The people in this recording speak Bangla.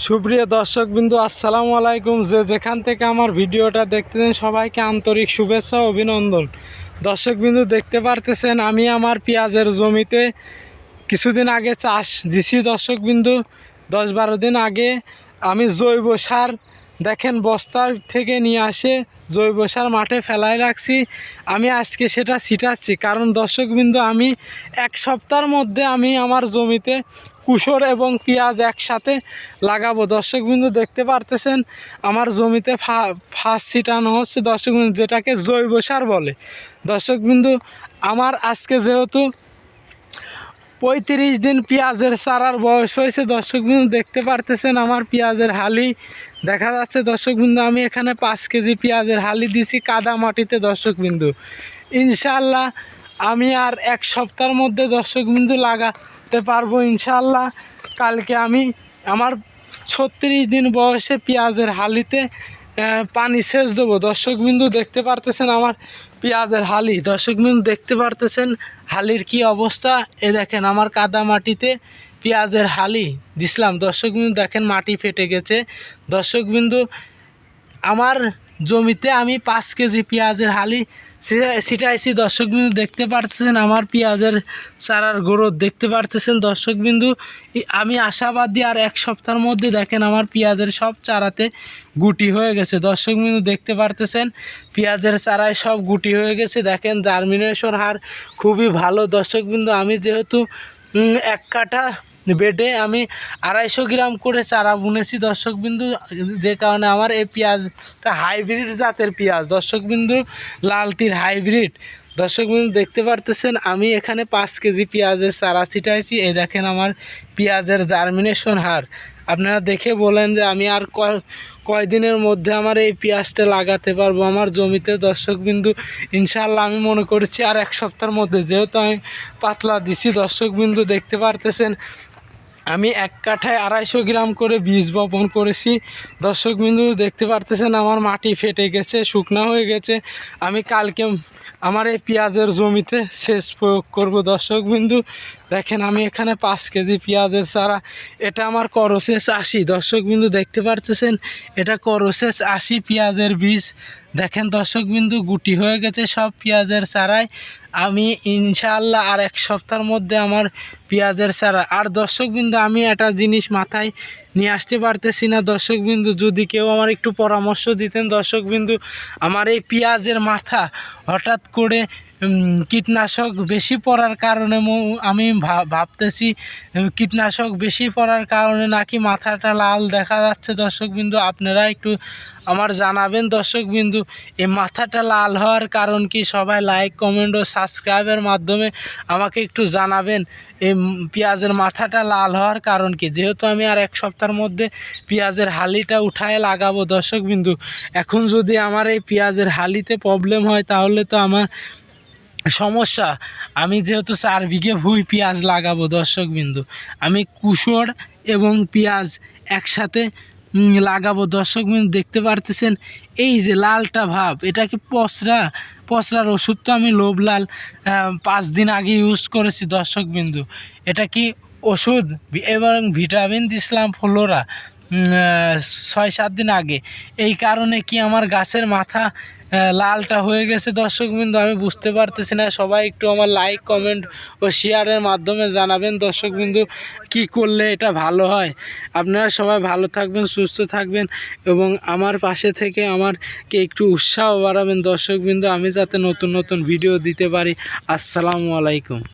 সুপ্রিয় দর্শকবৃন্দু, আসসালামু আলাইকুম। যেখান থেকে আমার ভিডিওটা দেখতেছেন সবাইকে আন্তরিক শুভেচ্ছা ও অভিনন্দন। দর্শকবৃন্দু, দেখতে পারতেছেন আমি আমার পেঁয়াজের জমিতে কিছুদিন আগে চাষ দিছি। দর্শকবৃন্দু, 10-12 দিন আগে আমি জৈব সার দেখেন বস্তার থেকে নিয়ে আসে জৈব সার মাঠে ফেলায় রাখছি। আমি আজকে সেটা ছিটাচ্ছি, কারণ দর্শকবৃন্দু আমি এক সপ্তাহের মধ্যে আমি আমার জমিতে কুশর এবং পেঁয়াজ একসাথে লাগাবো। দর্শকবৃন্দু, দেখতে পারতেছেন আমার জমিতে ফার্স্ট ছিটানো হচ্ছে দর্শকবৃন্দু, যেটাকে জৈব সার বলে। দর্শকবৃন্দু, আমার আজকে যেহেতু 35 দিন পেঁয়াজের চারার বয়স হয়েছে। দর্শকবৃন্দু, দেখতে পারতেছেন আমার পেঁয়াজের হালি দেখা যাচ্ছে। দর্শকবৃন্দু, আমি এখানে 5 কেজি পেঁয়াজের হালি দিছি কাদা মাটিতে। দর্শকবৃন্দু, ইনশাআল্লাহ আমি আর এক সপ্তাহের মধ্যে দর্শকবৃন্দু লাগাতে পারবো ইনশাআল্লাহ। কালকে আমি আমার 36 দিন বয়সে পেঁয়াজের হালিতে পানি সেচ দেবো। দর্শকবৃন্দু, দেখতে পারতেছেন আমার পেঁয়াজের হালি। দর্শকবৃন্দু, দেখতে পারতেছেন হালির কি অবস্থা। এ দেখেন আমার কাদা মাটিতে পেঁয়াজের হালি দিছিলাম। দর্শকবৃন্দু, দেখেন মাটি ফেটে গেছে। দর্শকবৃন্দু, আমার জমিতে আমি 5 কেজি পেঁয়াজের হালি ছিটাইছি। দর্শকবৃন্দু, দেখতে পারতেছেন আমার পেঁয়াজের চারার গ্রোথ দেখতে পারতেছেন। দর্শকবৃন্দু, আমি আশাবাদী আর এক সপ্তাহের মধ্যে দেখেন আমার পেঁয়াজের সব চারাতে গুটি হয়ে গেছে। দর্শকবৃন্দু, দেখতে পারতেছেন পেঁয়াজের চারায় সব গুটি হয়ে গেছে। দেখেন জার্মিনেশন হার খুবই ভালো। দর্শকবৃন্দু, আমি যেহেতু 1 কাঠা বেডে আমি 250 গ্রাম করে চারা বুনেছি। দর্শকবৃন্দু, যে কারণে আমার এই পেঁয়াজটা হাইব্রিড জাতের পেঁয়াজ। দর্শকবৃন্দু, লালতির হাইব্রিড। দর্শকবৃন্দু, দেখতে পারতেছেন আমি এখানে 5 কেজি পেঁয়াজের চারা ছিটাইছি। এই দেখেন আমার পেঁয়াজের জার্মিনেশন হার। আপনারা দেখে বলেন যে আমি আর কয়দিনের মধ্যে আমার এই পেঁয়াজটা লাগাতে পারবো আমার জমিতে। দর্শকবৃন্দু, ইনশাআল্লাহ আমি মনে করছি আর এক সপ্তাহের মধ্যে, যেহেতু আমি পাতলা দিছি। দর্শকবৃন্দু, দেখতে পারতেছেন আমি 1 কাঠায় 250 গ্রাম করে বীজ বপন করেছি। দর্শকবৃন্দু, দেখতে পারতেছেন আমার মাটি ফেটে গেছে, শুকনা হয়ে গেছে। আমি কালকে আমার এই পেঁয়াজের জমিতে সেচ প্রয়োগ করব। দর্শকবৃন্দু, দেখেন আমি এখানে 5 কেজি পেঁয়াজের চারা, এটা আমার করসেস 80। দর্শকবৃন্দু, দেখতে পারতেছেন এটা করসেস 80 পেঁয়াজের বীজ। দেখেন দর্শকবৃন্দু, গুটি হয়ে গেছে সব পেঁয়াজের চারায়। আমি ইনশাআল্লাহ আর এক সপ্তাহের মধ্যে আমার পেঁয়াজের চারা। আর দর্শকবৃন্দু, আমি একটা জিনিস মাথায় নিয়ে আসতে পারতেছি না। দর্শকবৃন্দু, যদি কেউ আমার একটু পরামর্শ দিতেন। দর্শকবৃন্দু, আমার এই পেঁয়াজের মাথা হঠাৎ করে কীটনাশক বেশি পড়ার কারণে আমি ভাবতেছি কীটনাশক বেশি পড়ার কারণে নাকি মাথাটা লাল দেখা যাচ্ছে। দর্শকবৃন্দু, আপনারা একটু আমার জানাবেন। দর্শকবৃন্দু, এই মাথাটা লাল হওয়ার কারণ কি? সবাই লাইক, কমেন্ট ও সাবস্ক্রাইবের মাধ্যমে আমাকে একটু জানাবেন এই পেঁয়াজের মাথাটা লাল হওয়ার কারণ কি। যেহেতু আমি আর এক সপ্তাহের মধ্যে পেঁয়াজের হালিটা উঠায় লাগাবো। দর্শকবৃন্দু, এখন যদি আমার এই পেঁয়াজের হালিতে প্রবলেম হয় তাহলে তো আমার সমস্যা। আমি যেহেতু 4 বিঘে ভুঁই পেঁয়াজ লাগাবো। দর্শকবৃন্দু, আমি কুশর এবং পেঁয়াজ একসাথে লাগাবো। দর্শকবৃন্দু, দেখতে পারতেছেন এই যে লালটা ভাব, এটা কি পচরার ওষুধ তো আমি লোবলাল 5 দিন আগে ইউজ করেছি। দর্শকবৃন্দু, এটা কি ওষুধ এবং ভিটামিন দিছিলাম ফ্লোরা 6-7 দিন আগে। এই কারণে কি আমার গাছের মাথা লালটা হয়ে গেছে। দর্শকবৃন্দু, আমি বুঝতে পারতেছি না। সবাই একটু আমার লাইক, কমেন্ট ও শেয়ারের মাধ্যমে জানাবেন। দর্শকবৃন্দু, কি করলে এটা ভালো হয়। আপনারা সবাই ভালো থাকবেন, সুস্থ থাকবেন এবং আমার পাশে থেকে আমারকে একটু উৎসাহ বাড়াবেন। দর্শকবৃন্দু, আমি যাতে নতুন নতুন ভিডিও দিতে পারি। আসসালামু আলাইকুম।